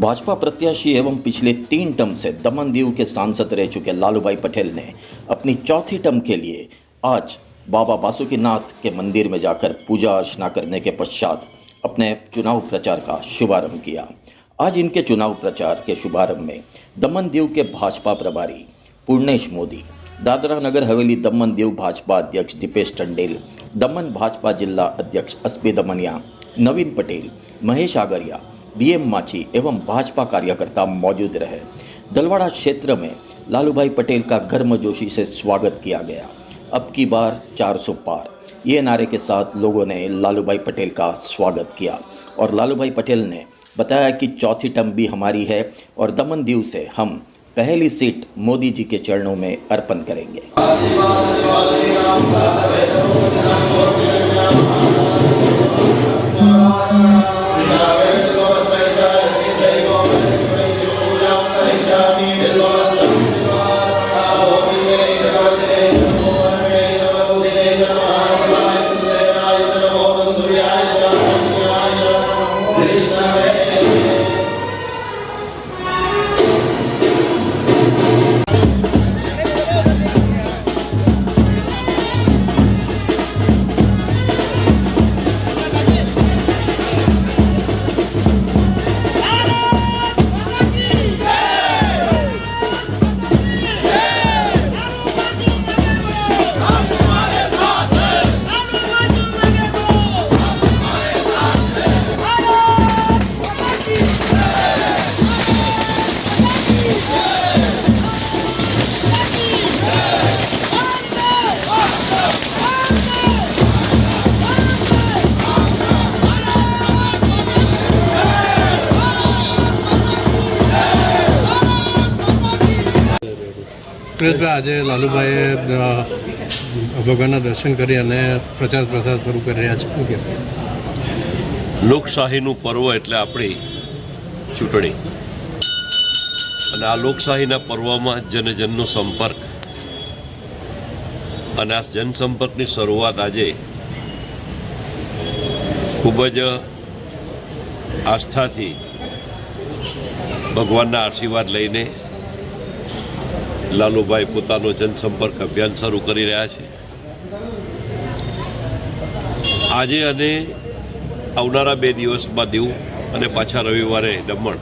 भाजपा प्रत्याशी एवं पिछले 3 टर्म से दमन दीव के सांसद रह चुके लालूभाई पटेल ने अपनी चौथी टर्म के लिए आज बाबा बासुकीनाथ के मंदिर में जाकर पूजा अर्चना करने के पश्चात अपने चुनाव प्रचार का शुभारंभ किया। आज इनके चुनाव प्रचार के शुभारंभ में दमन दीव के भाजपा प्रभारी पूर्णेश मोदी, दादरा नगर हवेली दमन दीव भाजपा अध्यक्ष दीपेश टंडेल, दमन भाजपा जिला अध्यक्ष एसपी दमनिया, नवीन पटेल, महेश आगरिया, बीएम माची एवं भाजपा कार्यकर्ता मौजूद रहे। दलवाड़ा क्षेत्र में लालूभाई पटेल का गर्मजोशी से स्वागत किया गया। अब की बार 400 पार, ये नारे के साथ लोगों ने लालूभाई पटेल का स्वागत किया और लालूभाई पटेल ने बताया कि चौथी टर्म भी हमारी है और दमन दीव से हम पहली सीट मोदी जी के चरणों में अर्पण करेंगे। आज लालूभाई भगवान दर्शन कर प्रचार प्रसार शुरू कर रहा है। लोकशाहीનું પર્વ એટલે આપણી ચૂંટણી અને આ લોકશાહીના પર્વમાં જનજનનો સંપર્ક અને આ જનસંપર્કની શરૂઆત આજે ખૂબ જ આસ્થાથી ભગવાનના આશીર્વાદ લઈને લાલુભાઈ પોતાનો જનસંપર્ક અભિયાન શરૂ કરી રહ્યા છે। આજે અને આવનારા 2 દિવસમાં દીવ અને પાછા રવિવારે દમણ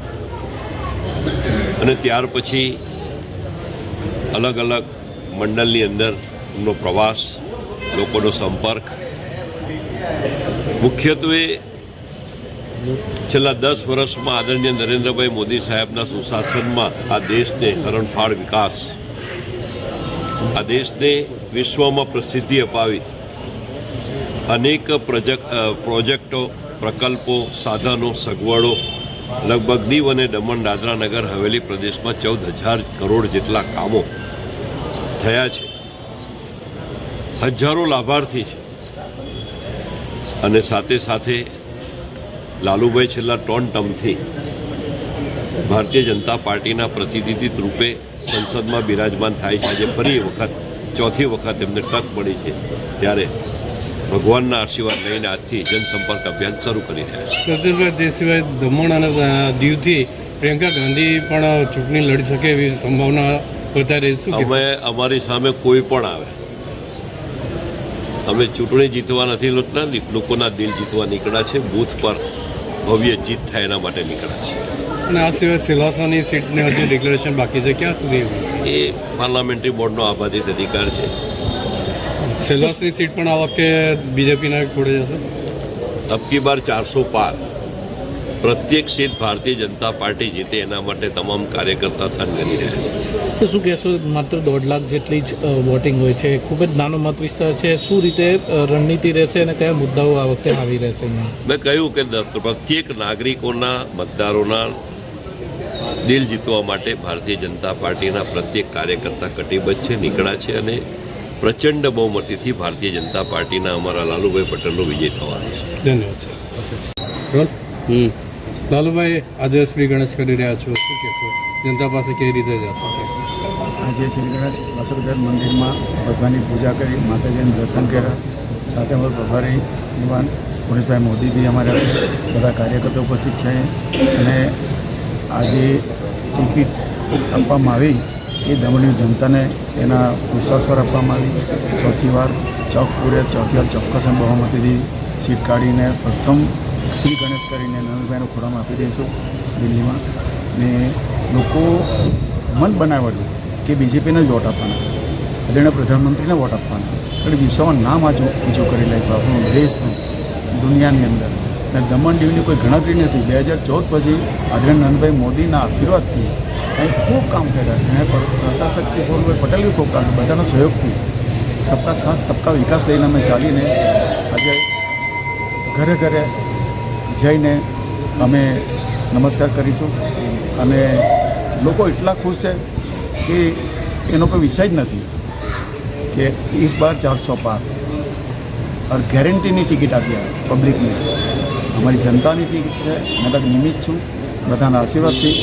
અને ત્યાર પછી અલગ અલગ મંડળની અંદર એમનો પ્રવાસ, લોકોનો સંપર્ક, મુખ્યત્વે છેલ્લા 10 વર્ષમાં આદરણીય નરેન્દ્રભાઈ મોદી સાહેબના સુશાસનમાં આ દેશને હરણફાળ વિકાસ, આ દેશને વિશ્વમાં પ્રસિદ્ધિ અપાવી અનેક પ્રોજેક્ટો, પ્રકલ્પો, સાધનો, સગવડો લગભગ દીવ અને દમણ દાદરા નગર હવેલી પ્રદેશમાં 14,000 કરોડ જેટલા કામો થયા છે। હજારો લાભાર્થી છે અને સાથે સાથે લાલુભાઈ છેલ્લા 3 ટર્મથી ભારતીય જનતા પાર્ટીના પ્રતિનિધિ રૂપે સંસદમાં બિરાજમાન થાય છે। આજે ફરી વખત ચોથી વખત એમને તક મળી છે ત્યારે ભગવાનના આશીર્વાદ લઈને આજથી જનસંપર્ક અભિયાન શરૂ કરી રહ્યા છે। તે સિવાય દમણ અને દીવથી પ્રિયંકા ગાંધી પણ ચૂંટણી લડી શકે એવી સંભાવના વધારે શું? અમે અમારી સામે કોઈ પણ આવે, અમે ચૂંટણી જીતવા નથી લોકોના દિલ જીતવા નીકળ્યા છે। બૂથ પર ભવ્ય જીત થાય એના માટે નીકળ્યા છે। અને આ સિવાય સિલાસાની સીટને હજુ ડિક્લેરેશન બાકી છે, ક્યાં સુધી? એ પાર્લામેન્ટરી બોર્ડનો આબાદિત અધિકાર છે। સિલાસની સીટ પણ આ વખતે બીજેપીના ખોડે જશે। અબકી બાર 400 પાર, પ્રત્યેક સીટ ભારતીય જનતા પાર્ટી જીતે એના માટે તમામ કાર્યકર્તા થન કરી રહ્યા છે। તો શું કહેશો, માત્ર 1.5 લાખ જેટલી જ વોટિંગ હોય છે, ખૂબ જ નાનો મત વિસ્તાર છે, શું રીતે રણનીતિ રહેશે અને કયા મુદ્દાઓ આ વખતે આવી રહેશે? મેં કહ્યું કે પ્રત્યેક નાગરિકોના, મતદારોના દિલ જીતવા માટે ભારતીય જનતા પાર્ટીના પ્રત્યેક કાર્યકર્તા કટિબદ્ધ છે, નીકળ્યા છે અને પ્રચંડ બહુમતીથી ભારતીય જનતા પાર્ટીના અમારા લાલુભાઈ પટેલનો વિજય થવાનો છે। ધન્યવાદ। લાલુભાઈ, આજે શ્રી ગણેશ કરી રહ્યા છો, શું કહેશો? જનતા પાસે કઈ રીતે જશો? આજે શ્રી ગણેશ વાસુદેવ મંદિરમાં ભગવાનની પૂજા કરી, માતાજીનું દર્શન કર્યા, સાથે અમારા પ્રભારી શ્રીમાન પૂર્ણેશભાઈ મોદી બી અમારા બધા કાર્યકર્તા ઉપસ્થિત છે અને આજે ટિકિટ આપવામાં આવી એ દમણની જનતાને એના વિશ્વાસ પર આપવામાં આવી. ચોથી વાર ચોથી વાર ચોક્કસ બહુમતીથી સીટ કાઢીને પ્રથમ શ્રી ગણેશ કરીને નરેન્દ્રભાઈનો ખોરામાં આપી દઈશું દિલ્હીમાં. ને લોકો મન બનાવેલું કે બીજેપીને જ વોટ આપવાના, આદરણીય પ્રધાનમંત્રીને વોટ આપવાના. એટલે વિશ્વમાં નામ ઊંચું કરી નાખ્યું આપણું દેશનું દુનિયાની અંદર. ને દમણ દીવની કોઈ ગણતરી નથી. 2014 પછી આદરણીય નરેન્દ્રભાઈ મોદીના આશીર્વાદથી અહીં ખૂબ કામ કર્યા. અને પ્રશાસક શ્રી પ્રફુલભાઈ પટેલ બી ખૂબ કામ કર્યું. બધાના સહયોગથી સબકા સાથ સબકા વિકાસ લઈને અમે ચાલીને આજે ઘરે ઘરે જઈને અમે નમસ્કાર કરીશું. અને લોકો એટલા ખુશ છે કે એનો કોઈ વિષય જ નથી કે ઇસ બાર 400 પાર और ગેરંટીની ટિકિટ આપ્યા પબ્લિકને. અમારી જનતાની ટિકિટ છે. મેં તક નિમિત્ત છું. બધાના આશીર્વાદથી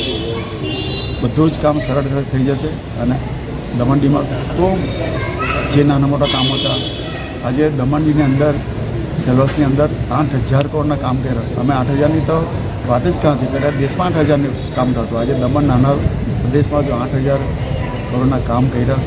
બધું જ કામ સરળ થઈ જશે. અને દમણડીમાં ખૂબ જે નાના મોટા કામ હતા, આજે દમણડીની અંદર સેલવાસની અંદર 8,000 કરોડના કામ કર્યા. અમે 8,000ની તો વાત જ ક્યાંથી, પહેલાં દેશમાં 8,000નું કામ થતું. આજે દમણ નાના પ્રદેશમાં જો 8,000 કરોડના કામ કર્યા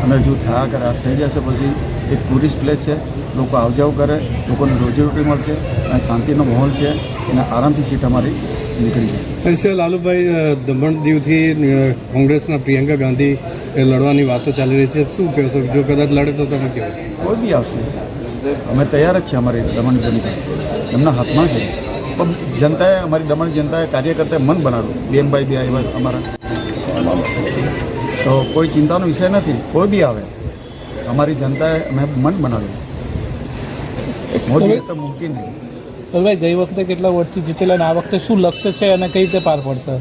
અને જો થયા કરે થઈ જશે પછી એક ટુરિસ્ટ પ્લેસ છે. લોકો આવજાવ કરે, લોકોને રોજીરોટી મળશે અને શાંતિનો માહોલ છે. એને આરામથી સીટ અમારી નીકળી જશે. સંસદ લાલુભાઈ દમણ દીવથી કોંગ્રેસના પ્રિયંકા ગાંધી લડવાની વાતો ચાલી રહી છે, શું કહેશો? જો કદાચ લડે તો તમે કહો. કોઈ બી આવશે, અમે તૈયાર જ છીએ. અમારી દમણ જનતા એમના હાથમાં છે. પણ જનતાએ, અમારી દમણ જનતાએ કાર્યકર્તાએ મન બનાવ્યું. બેનભાઈ બી આવ્યા અમારા, તો કોઈ ચિંતાનો વિષય નથી. કોઈ બી આવે, અમારી જનતાએ અમે મન બનાવ્યું. મોદી તો મુમકિન નહીં. ભાઈ, ગઈ વખતે કેટલા વોટથી જીતેલા અને આ વખતે શું લક્ષ્ય છે અને કઈ રીતે પાર પડશે?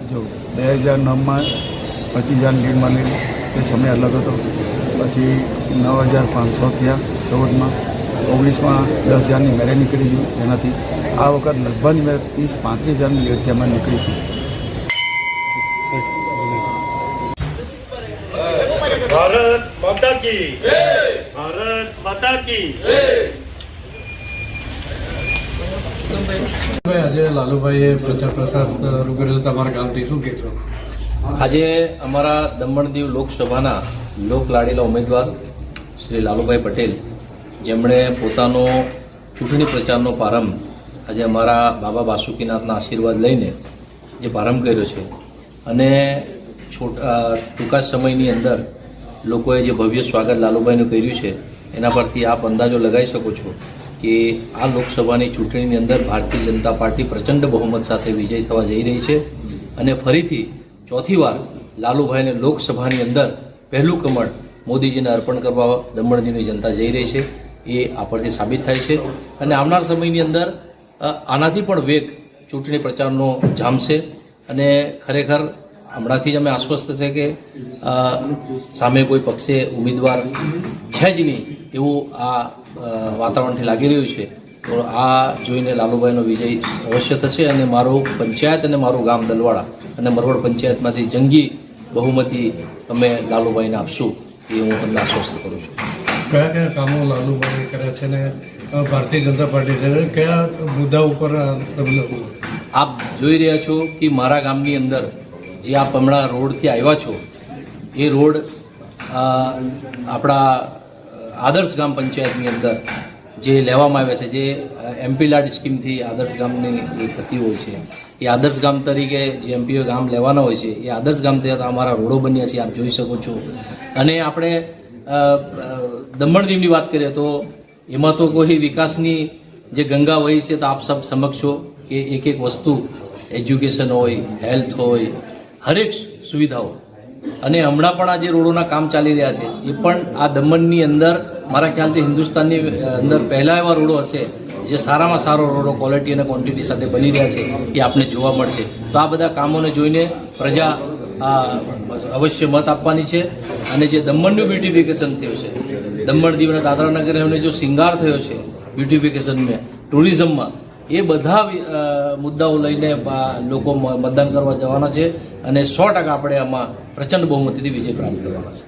જો 2009માં 25,000 લીડ મળેલી, એ સમય અલગ હતો. પછી 9,500 થયા 14માં. 19માં 10,000ની મેરે નીકળી ગયું. એનાથી આ વખત લગભગ મેરે 30-35,000ની લીડથી અમે નીકળીશું. भारत माता की भारत माता की આજે લાલુભાઈએ પ્રચાર પ્રસાર શરૂ કર્યો, તમારા ગામથી શું કહેશો? આજે અમારા દમણ દીવ લોકસભાના લોકલાડીલા ઉમેદવાર શ્રી લાલુભાઈ પટેલ, જેમણે પોતાનો ચૂંટણી પ્રચારનો પ્રારંભ આજે અમારા બાબા બાસુકીનાથના આશીર્વાદ લઈને જે પ્રારંભ કર્યો છે, અને ટૂંકા સમયની અંદર લોકોએ જે ભવ્ય સ્વાગત લાલુભાઈનું કર્યું છે, એના પરથી આપ અંદાજો લગાવી શકો છો કે આ લોકસભાની ચૂંટણીની અંદર ભારતીય જનતા પાર્ટી પ્રચંડ બહુમત સાથે વિજય થવા જઈ રહી છે. અને ફરીથી ચોથી વાર લાલુભાઈને લોકસભાની અંદર પહેલું કમળ મોદીજીને અર્પણ કરવા દમણદીવની જનતા જઈ રહી છે. એ આપણથી સાબિત થાય છે. અને આવનાર સમયની અંદર આનાથી પણ વેગ ચૂંટણી પ્રચારનો જામશે. અને ખરેખર હમણાંથી જ અમે આશ્વસ્ત છે કે સામે કોઈ પક્ષે ઉમેદવાર છે જ નહીં એવું આ વાતાવરણથી લાગી રહ્યું છે. તો આ જોઈને લાલુભાઈનો વિજય અવશ્ય થશે. અને મારું પંચાયત અને મારું ગામ દલવાડા અને મરવડ પંચાયતમાંથી જંગી બહુમતી અમે લાલુભાઈને આપશું એ હું તમને આશ્વસ્ત કરું છું. કયા કયા કામો લાલુભાઈ કર્યા છે ને ભારતીય જનતા પાર્ટી કયા મુદ્દા ઉપર આપ જોઈ રહ્યા છો કે મારા ગામની અંદર જે આપ હમણાં રોડથી આવ્યા છો એ રોડ આપણા આદર્શ ગામ પંચાયતની અંદર જે લેવામાં આવ્યા છે, જે એમપી લાડ સ્કીમથી આદર્શ ગામની જે થતી હોય છે, એ આદર્શ ગામ તરીકે જે એમપીઓ ગામ લેવાના હોય છે, એ આદર્શ ગામ તરીકે અમારા રોડો બન્યા છે, આપ જોઈ શકો છો. અને આપણે દમણ દીવની વાત કરીએ તો એમાં તો કોઈ વિકાસની જે ગંગા વહી છે તો આપ સબ સમક્ષો કે એક એક વસ્તુ એજ્યુકેશન હોય, હેલ્થ હોય, હરેક સુવિધાઓ. અને હમણાં પણ આ જે રોડોના કામ ચાલી રહ્યા છે એ પણ આ દમણની અંદર મારા ખ્યાલથી હિન્દુસ્તાનની અંદર પહેલા એવા રોડો હશે જે સારામાં સારો રોડો ક્વોલિટી અને ક્વોન્ટિટી સાથે બની રહ્યા છે, એ આપને જોવા મળશે. તો આ બધા કામોને જોઈને પ્રજા અવશ્ય મત આપવાની છે. અને જે દમણનું બ્યુટિફિકેશન થયું છે, દમણ દીવ અને દાદરા નગર હવેલીનો જો શિંગાર થયો છે બ્યુટિફિકેશનમાં, ટુરિઝમમાં, એ બધા મુદ્દાઓ લઈને લોકો મતદાન કરવા જવાના છે. અને 100% આપણે આમાં પ્રચંડ બહુમતીથી વિજય પ્રાપ્ત કરવાના છે.